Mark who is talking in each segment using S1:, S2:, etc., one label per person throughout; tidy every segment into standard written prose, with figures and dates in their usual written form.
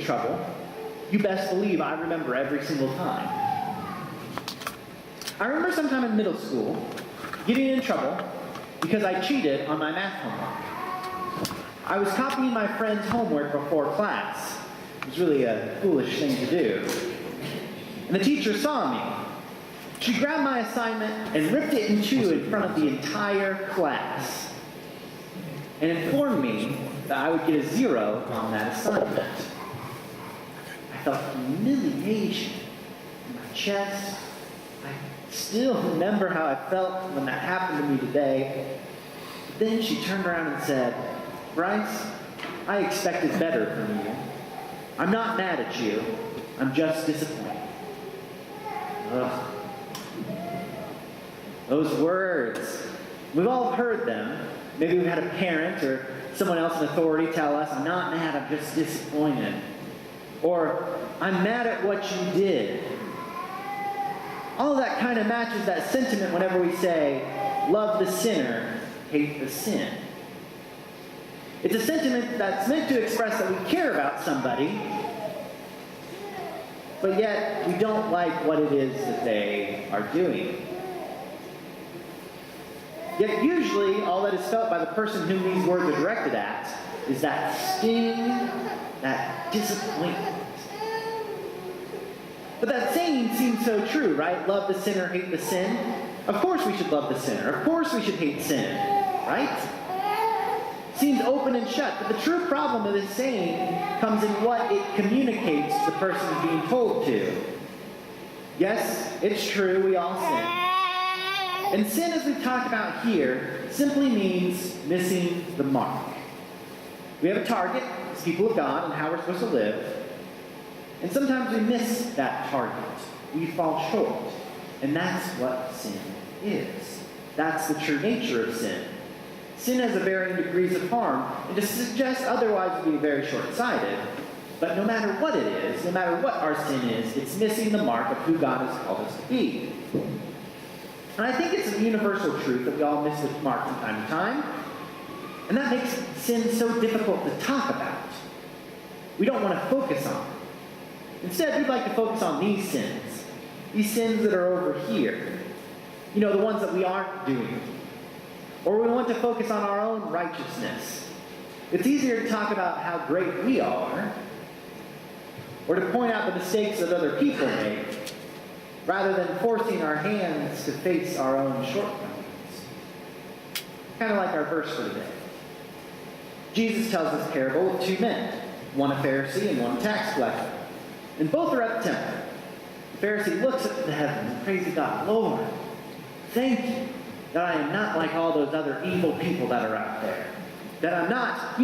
S1: trouble, you best believe I remember every single time. I remember sometime in middle school getting in trouble because I cheated on my math homework. I was copying my friend's homework before class. It was really a foolish thing to do. And the teacher saw me. She grabbed my assignment and ripped it in two in front of the entire class and informed me that I would get a 0 on that assignment. I felt humiliation in my chest. I still remember how I felt when that happened to me today. But then she turned around and said, "Bryce, I expected better from you. I'm not mad at you. I'm just disappointed." Ugh. Those words, we've all heard them. Maybe we've had a parent or someone else in authority tell us, "I'm not mad, I'm just disappointed." Or, "I'm mad at what you did." All of that kind of matches that sentiment whenever we say, "Love the sinner, hate the sin." It's a sentiment that's meant to express that we care about somebody, but yet we don't like what it is that they are doing. Yet usually all that is felt by the person whom these words are directed at is that sting, that disappointment. But that saying seems so true, right? Love the sinner, hate the sin. Of course we should love the sinner. Of course we should hate sin, right? Seems open and shut, but the true problem of this saying comes in what it communicates to the person being told to. Yes, it's true, we all sin. And sin, as we've talked about here, simply means missing the mark. We have a target as people of God and how we're supposed to live, and sometimes we miss that target. We fall short, and that's what sin is. That's the true nature of sin. Sin has a varying degrees of harm, and to suggest otherwise would be very short-sighted. But no matter what it is, no matter what our sin is, it's missing the mark of who God has called us to be. And I think it's a universal truth that we all miss the mark from time to time, and that makes sin so difficult to talk about. We don't want to focus on it. Instead, we'd like to focus on these sins that are over here. You know, the ones that we aren't doing. Or we want to focus on our own righteousness. It's easier to talk about how great we are, or to point out the mistakes that other people make, rather than forcing our hands to face our own shortcomings. Kind of like our verse for today. Jesus tells this parable of two men, one a Pharisee and one a tax collector. And both are at the temple. The Pharisee looks up to the heavens and praises God, "Lord, thank you that I am not like all those other evil people that are out there. That I'm not,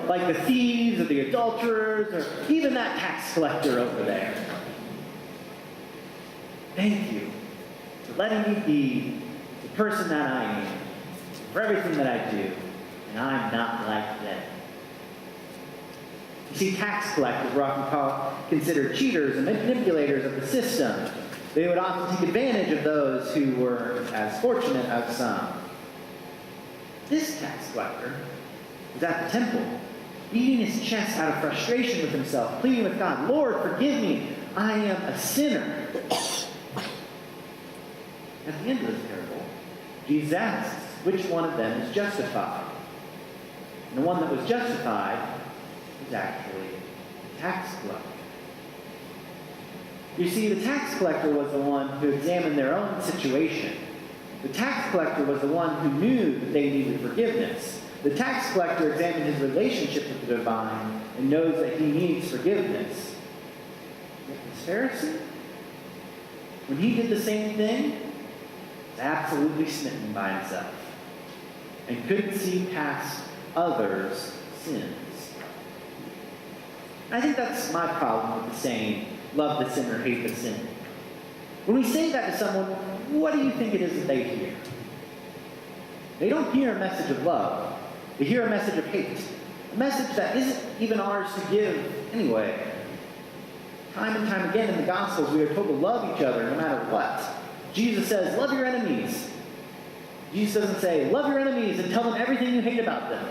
S1: like the thieves or the adulterers or even that tax collector over there. Thank you for letting me be the person that I am, for everything that I do, and I'm not like them." You see, tax collectors were often considered cheaters and manipulators of the system. They would often take advantage of those who were as fortunate as some. This tax collector was at the temple, beating his chest out of frustration with himself, pleading with God, "Lord, forgive me. I am a sinner." At the end of this parable, Jesus asks which one of them is justified. And the one that was justified was actually the tax collector. You see, the tax collector was the one who examined their own situation. The tax collector was the one who knew that they needed forgiveness. The tax collector examined his relationship with the divine and knows that he needs forgiveness. Yet this Pharisee, when he did the same thing, was absolutely smitten by himself and couldn't see past others' sins. I think that's my problem with the saying, "Love the sinner, hate the sin." When we say that to someone, what do you think it is that they hear? They don't hear a message of love. They hear a message of hate. A message that isn't even ours to give anyway. Time and time again in the Gospels, we are told to love each other no matter what. Jesus says, "Love your enemies." Jesus doesn't say, "Love your enemies and tell them everything you hate about them."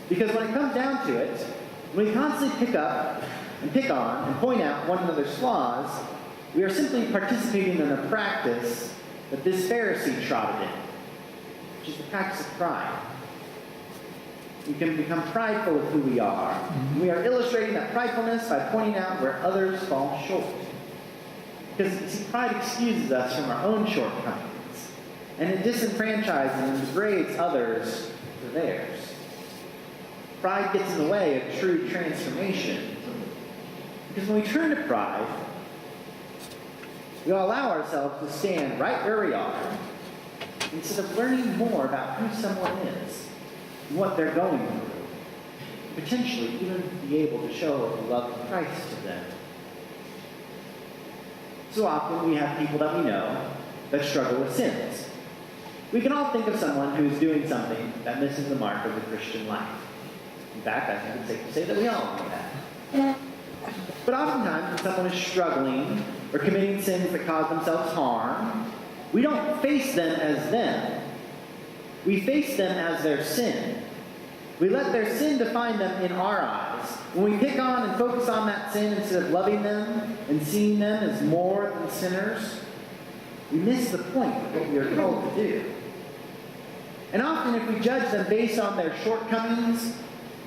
S1: Because when it comes down to it, When we constantly pick up and pick on and point out one another's flaws, we are simply participating in a practice that this Pharisee trotted in, which is the practice of pride. We can become prideful of who we are. We are illustrating that pridefulness by pointing out where others fall short. Because, see, pride excuses us from our own shortcomings, and it disenfranchises and degrades others for theirs. Pride gets in the way of true transformation. Because when we turn to pride, we allow ourselves to stand right where we are instead of learning more about who someone is and what they're going through. Potentially even be able to show the love of Christ to them. So often we have people that we know that struggle with sins. We can all think of someone who's doing something that misses the mark of the Christian life. In fact, I think it's safe to say that we all know that. But oftentimes, when someone is struggling or committing sins that cause themselves harm, we don't face them as them. We face them as their sin. We let their sin define them in our eyes. When we pick on and focus on that sin instead of loving them and seeing them as more than sinners, we miss the point of what we are called to do. And often if we judge them based on their shortcomings,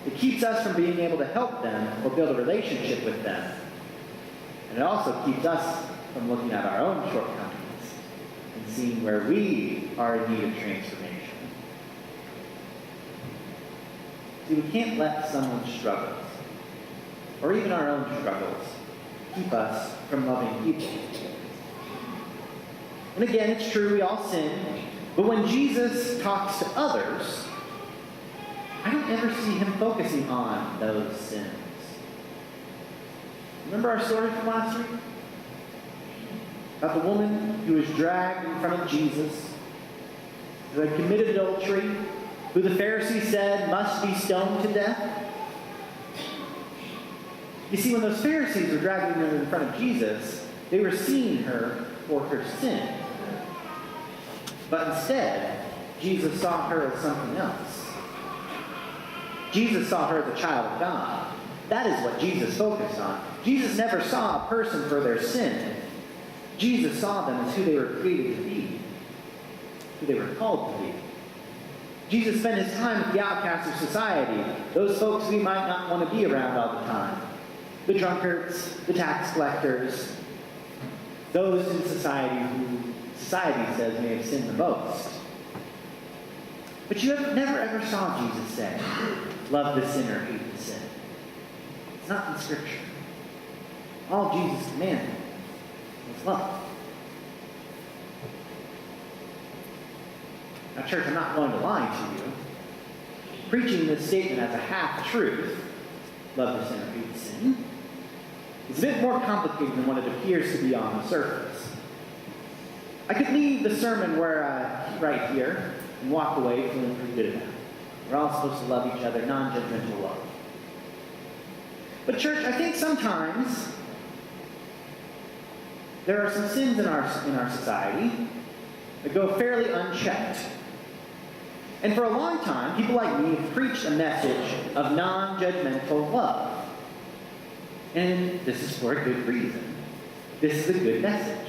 S1: it keeps us from being able to help them or build a relationship with them. And it also keeps us from looking at our own shortcomings and seeing where we are in need of transformation. See, we can't let someone's struggles, or even our own struggles, keep us from loving people. And again, it's true, we all sin, but when Jesus talks to others, I don't ever see him focusing on those sins. Remember our story from last week? About the woman who was dragged in front of Jesus, who had committed adultery, who the Pharisees said must be stoned to death. You see, when those Pharisees were dragging her in front of Jesus, they were seeing her for her sin. But instead, Jesus saw her as something else. Jesus saw her as a child of God. That is what Jesus focused on. Jesus never saw a person for their sin. Jesus saw them as who they were created to be, who they were called to be. Jesus spent his time with the outcasts of society, those folks we might not want to be around all the time. The drunkards, the tax collectors, those in society who society says may have sinned the most. But you never ever saw Jesus say, love the sinner, hate the sin. It's not in Scripture. All Jesus commanded was love. Now, church, I'm not going to lie to you. Preaching this statement as a half-truth, love the sinner, hate the sin, is a bit more complicated than what it appears to be on the surface. I could leave the sermon right here and walk away feeling pretty good about it. We're all supposed to love each other, non-judgmental love. But church, I think sometimes there are some sins in our society that go fairly unchecked. And for a long time, people like me have preached a message of non-judgmental love. And this is for a good reason. This is a good message.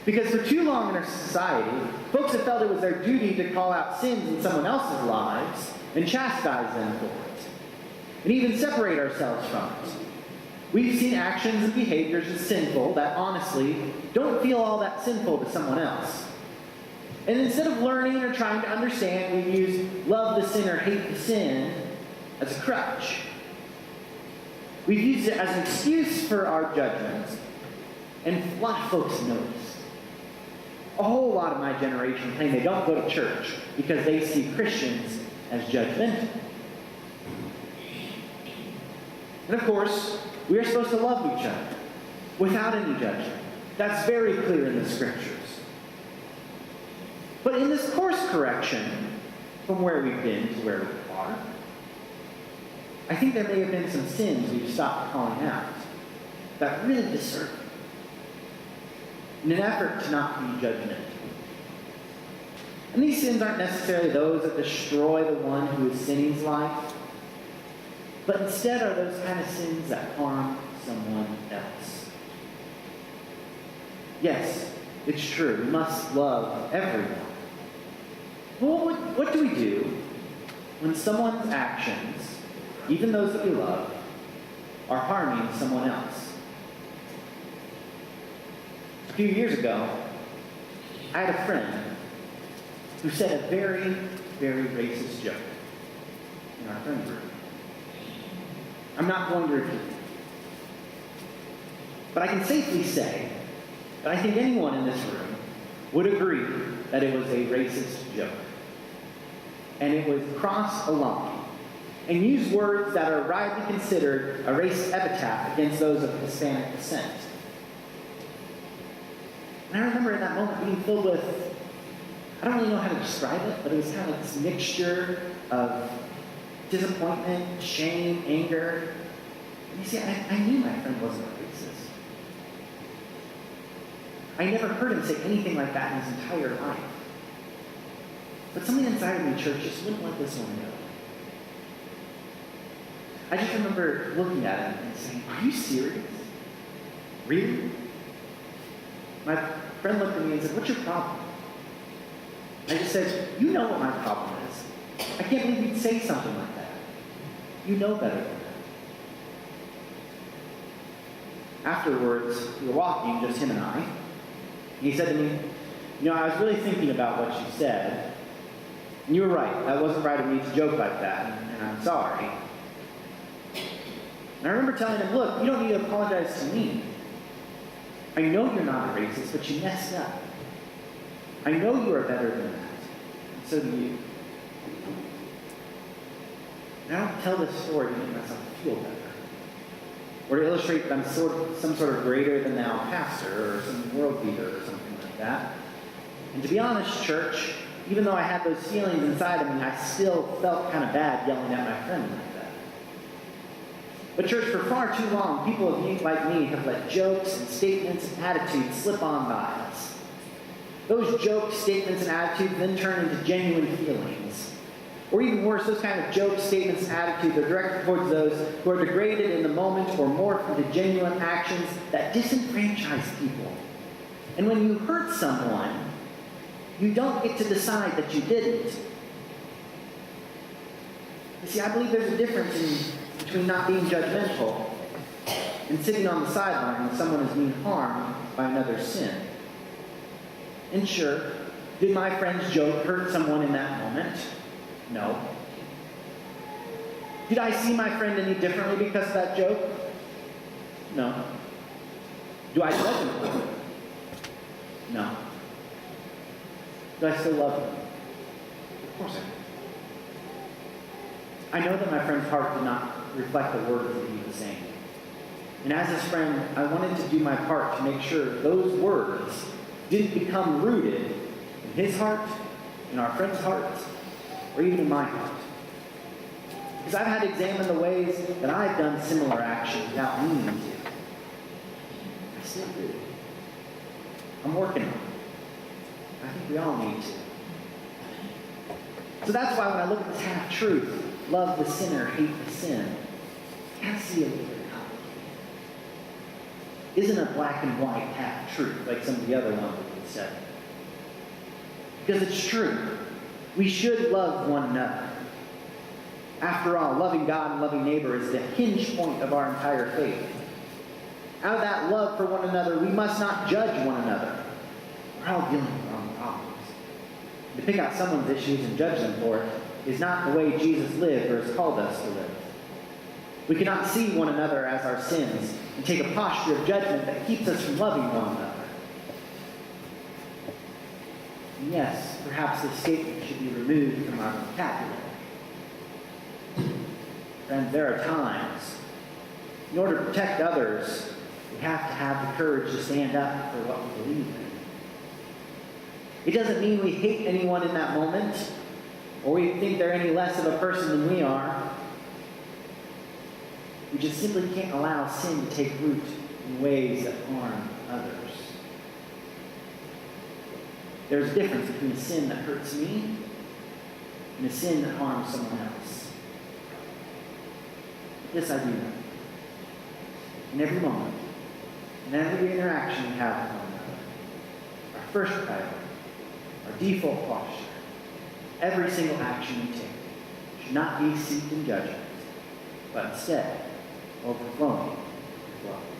S1: Because for too long in our society, folks have felt it was their duty to call out sins in someone else's lives and chastise them for it, and even separate ourselves from it. We've seen actions and behaviors as sinful that honestly don't feel all that sinful to someone else. And instead of learning or trying to understand, we use love the sinner, hate the sin as a crutch. We've used it as an excuse for our judgments, and a lot of folks know this. A whole lot of my generation claim they don't go to church because they see Christians as judgmental. And of course, we are supposed to love each other without any judgment. That's very clear in the Scriptures. But in this course correction, from where we've been to where we are, I think there may have been some sins we've stopped calling out that really discern in an effort to not be judgmental. And these sins aren't necessarily those that destroy the one who is sinning's life, but instead are those kind of sins that harm someone else. Yes, it's true. We must love everyone. Well, what do we do when someone's actions, even those that we love, are harming someone else? A few years ago, I had a friend who said a very, very racist joke in our friend group. I'm not going to repeat it. But I can safely say that I think anyone in this room would agree that it was a racist joke. And it would cross a line and use words that are rightly considered a racist epitaph against those of Hispanic descent. And I remember in that moment being filled with, I don't really know how to describe it, but it was kind of this mixture of disappointment, shame, anger. And you see, I knew my friend wasn't a racist. I never heard him say anything like that in his entire life. But something inside of me, church, just wouldn't let this one go. I just remember looking at him and saying, "Are you serious? Really?" My friend looked at me and said, "What's your problem?" I just said, "You know what my problem is. I can't believe you'd say something like that. You know better than that." Afterwards, we were walking, just him and I. And he said to me, "I was really thinking about what you said. And you were right. That wasn't right of me to joke like that, and I'm sorry." And I remember telling him, "Look, you don't need to apologize to me. I know you're not a racist, but you messed up. I know you are better than that. And so do you." And I don't tell this story to make myself feel better, or to illustrate that I'm some sort of greater than thou pastor or some world leader or something like that. And to be honest, church, even though I had those feelings inside of me, I still felt kind of bad yelling at my friend like that. But church, for far too long, people like me have let jokes and statements and attitudes slip on by us. Those jokes, statements, and attitudes then turn into genuine feelings. Or even worse, those kind of jokes, statements, and attitudes are directed towards those who are degraded in the moment or morph into genuine actions that disenfranchise people. And when you hurt someone, you don't get to decide that you didn't. You see, I believe there's a difference between not being judgmental and sitting on the sideline when someone is being harmed by another's sin. And sure, did my friend's joke hurt someone in that moment? No. Did I see my friend any differently because of that joke? No. Do I judge him for it? No. Do I still love him? Of course I do. I know that my friend's heart did not reflect the words that he was saying. And as his friend, I wanted to do my part to make sure those words didn't become rooted in his heart, in our friend's heart, or even in my heart. Because I've had to examine the ways that I've done similar actions without meaning to. I still do. I'm working on it. I think we all need to. So that's why when I look at this half-truth, love the sinner, hate the sin, I can't see a little bit complicated. Isn't a black and white half-truth like some of the other ones that we said. Because it's true. We should love one another. After all, loving God and loving neighbor is the hinge point of our entire faith. Out of that love for one another, we must not judge one another. We're all dealing with our own problems. To pick out someone's issues and judge them for it is not the way Jesus lived or has called us to live. We cannot see one another as our sins and take a posture of judgment that keeps us from loving one another. And yes, perhaps this statement should be removed from our vocabulary. Friends, there are times, in order to protect others, we have to have the courage to stand up for what we believe in. It doesn't mean we hate anyone in that moment, or we think they're any less of a person than we are. We just simply can't allow sin to take root in ways that harm others. There's a difference between a sin that hurts me and a sin that harms someone else. This I do know. In every moment, in every interaction we have with one another, our first priority, our default posture, every single action we take should not be steeped in judgment, but instead overflowing with love.